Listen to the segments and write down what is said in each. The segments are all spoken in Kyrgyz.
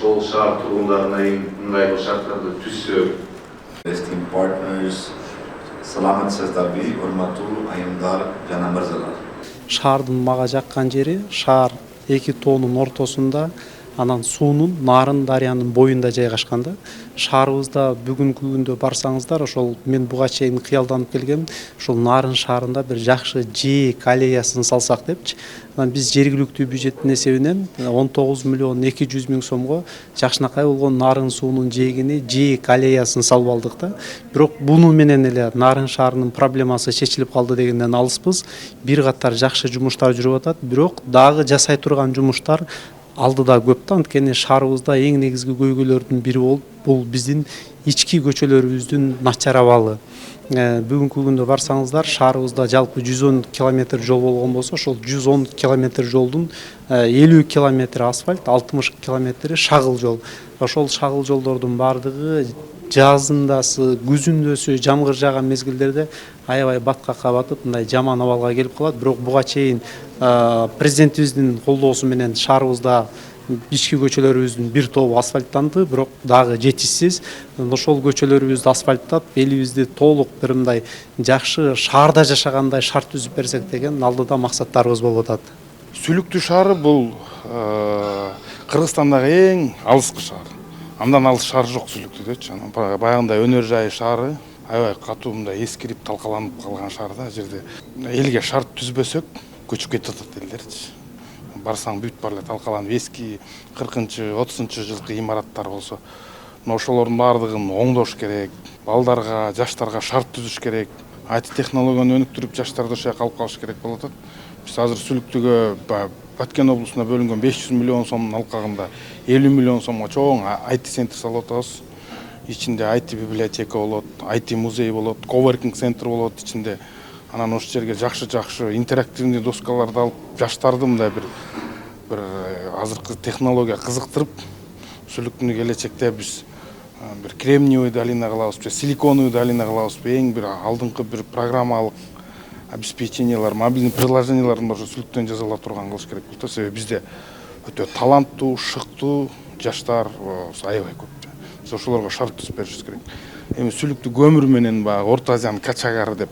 ошол шаар тургундарына мындай бир шарттарды түзсө. Esteemed partners, саламат сыздарби, урматтуу айымдар жана мырзалар. Шаардын мага жаккан жери шаар эки тоонун ортосунда, анан суунун Нарын дарыянын боюнда жайгашкан да. Шаарыбызда бүгүнкү күндө барсаңыздар, ошол мен буга чейин кыялданып келгем, ошол Нарын шаарында бир жакшы жээк аллеясын салсак депчи. Анан биз жергиликтүү бюджеттин эсебинен 19 миллион 200 миң сомго жакшынакай болгон Нарын суунун жээгини, жээк аллеясын салып алдык да. Бирок буну менен эле Нарын шаарынын проблемасы чечилип калды дегенден алыспыз. Бир катар жакшы жумуштар жүрүп атат, бирок дагы жасай турган жумуштар алдыда көп да. Анткени шаарыбызда эң негизги көйгөйлөрдүн бири бул биздин ички көчөлөрүбүздүн начар абалы. Бүгүнкү күндө барсаңыздар, шаарыбызда жалпы 110 километр жол болгон болсо, ошол 110 километр жолдун 50 километри асфальт, 60 километри шагыл жол. Ошол шагыл жолдордун бардыгы жазындасы, күзүндөсү, жамгыр жааган мезгилдерде аябай баткакка батып, мындай жаман абалга келип калат. Бирок буга чейин президентибиздин колдоосу менен шаарыбызда ички көчөлөрүбүздүн бир тобу асфальттанды, бирок дагы жетишсиз. Ошол көчөлөрүбүздү асфальттап, элибизди толук бир мындай жакшы шаарда жашагандай шарт түзүп берсек деген алдыда максаттарыбыз болуп атат. Сүлүктүү шаары бул Кыргызстандагы эң алыскы шаар. Андан алыс шаар жок Сүлүктүүдөчү. Баягындай өнөр жайы шаары аябай катуу мындай эскирип талкаланып калган шаарда жерде элге шарт түзбөсөк көчүп кетип атат элдерчи. Барсаң бүт баары талкаланып эски 40-30 жылкы имараттар болсо, ошолордун баардыгын оңдош керек, балдарга, жаштарга шарт түзүш керек. IT технологияны өнүктүрүп жаштарды ошол жака алып калыш керек болуп атат. Биз азыр Сүлүктүгө Баткен облусуна бөлүнгөн 500 миллион сомдун алкагында 50 миллион сомго чоң IT центр салып атабыз. Ичинде IT библиотека болот, IT музей болот, коворкинг центр болот ичинде. Анан ошол жерге жакшы интерактивный доскаларды алып, жаштарды мындай бир азыркы технология кызыктырып, Сүлүктүнү келечекте биз бир кремниевый долина кылабызбы, силиконовый долина кылабызбы, эң бир алдыңкы бир программалык обеспечениялар, мобильный приложенияларын ошо Сүлүктөн жаза ала турган кылыш керек болот. Себеби бизде өтө таланттуу, шыктуу жаштар аябай көп. Биз ошолорго шарт түзүп беришибиз керек. Эми Сүлүктү көмүр менен баягы Орто Азиянын качагары деп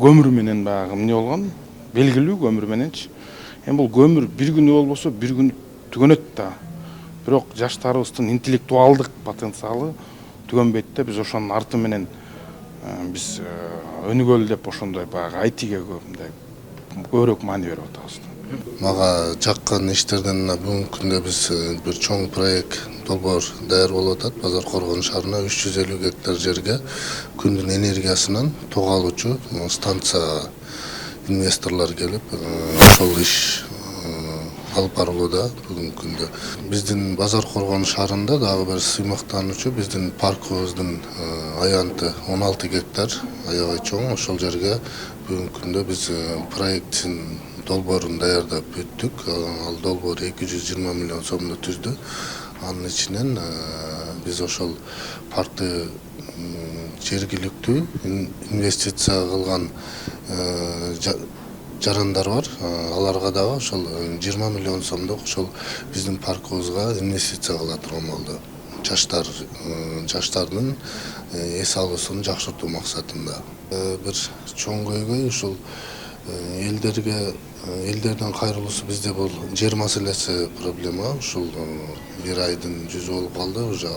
көмүр менен баягы эмне болгон? Белгилүү көмүр мененчи. Эми бул көмүр бир күнү болбосо бир күн түгөнөт да. Бирок жаштарыбыздын интеллектуалдык потенциалы түгөнбөйт да. Биз ошонун арты менен биз өнүгөлү деп ошондой баягы IT-ге көбүрөөк маани берип атабыз. Мага жаккан иштерден бүгүнкү күндө биз бир чоң проект долбоор даяр болуп атат. Базар Коргон шаарына 350 гектар жерге күндүн энергиясынан ток алуучу станция инвесторлор келип, ошол иш алып барылууда бүгүнкү күндө. Биздин Базар Коргон шаарында дагы бир сыймыктануучу биздин паркыбыздын аянты 16 гектар аябай чоң. Ошол жерге бүгүнкү күндө биз проекттин долбоорун даярдап бүттүк. Ал долбоор 220 миллион сомдо түздү. Анын ичинен биз ошол паркты жергиликтүү инвестиция кылган жарандар бар. Аларга дагы ошол 20 миллион сомдук ошол биздин паркыбызга инвестиция кыла турган болду. Жаштардын эс алуусун жакшыртуу максатында. Бир чоң көйгөй ушул элдердин кайрылуусу бизде бул жер маселеси проблема. Ушул бир айдын жүзү болуп калды. Уже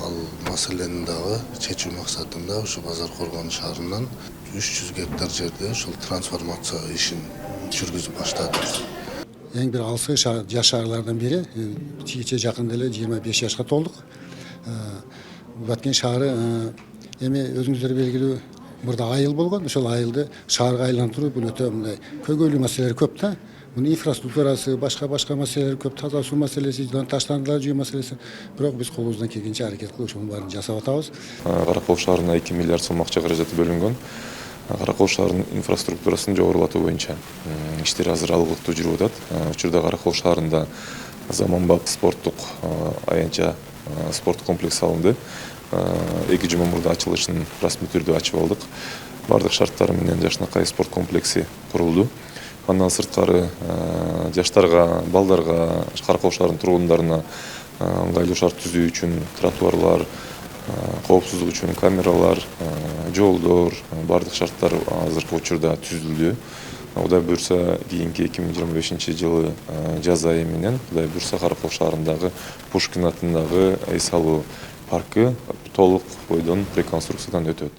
ал маселени дагы чечүү максатында ушу Базар Коргон шаарынан 300 гектар жерде ушул трансформация ишин жүргүзүп баштадык. Эң бир алысы жаш шаарлардын бири. Кече жакында эле 25 жашка толдук. Баткен шаары эми өзүңүздөр белгилүү мурда айыл болгон. Ошол айылды шаарга айлантыруу бул өтө мындай көйгөйлүү маселелер көп да. Мунун инфраструктурасы, башка маселелер көп, таза суу маселеси, таштандылар жөө маселеси. Бирок биз колубуздан келгенче аракет кылып ошонун баарын жасап атабыз. Каракол шаарына 2 миллиард сом акча каражаты бөлүнгөн. Каракол шаарынын инфраструктурасын жогорулатуу боюнча иштер азыр алгылыктуу жүрүп атат. Учурда Каракол шаарында заманбап спорттук аянтча спорт комплекси алынды. 2 жума мурда ачылышын расмий түрдө ачып алдык. Бардык шарттары менен жакшынакай спорт комплекси курулду. Андан сырткары жаштарга, балдарга, Каракол шаарынын тургундарына ыңгайлуу шарт түзүү үчүн тротуарлар, коопсуздук үчүн камералар, жолдор, бардык шарттар азыркы учурда түзүлдү. Кудай буюрса кийинки 2025 жылы жаз айы менен Кудай буюрса Каракол шаарындагы Пушкин атындагы ай салуу паркы толук бойдон реконструкциядан өтөт.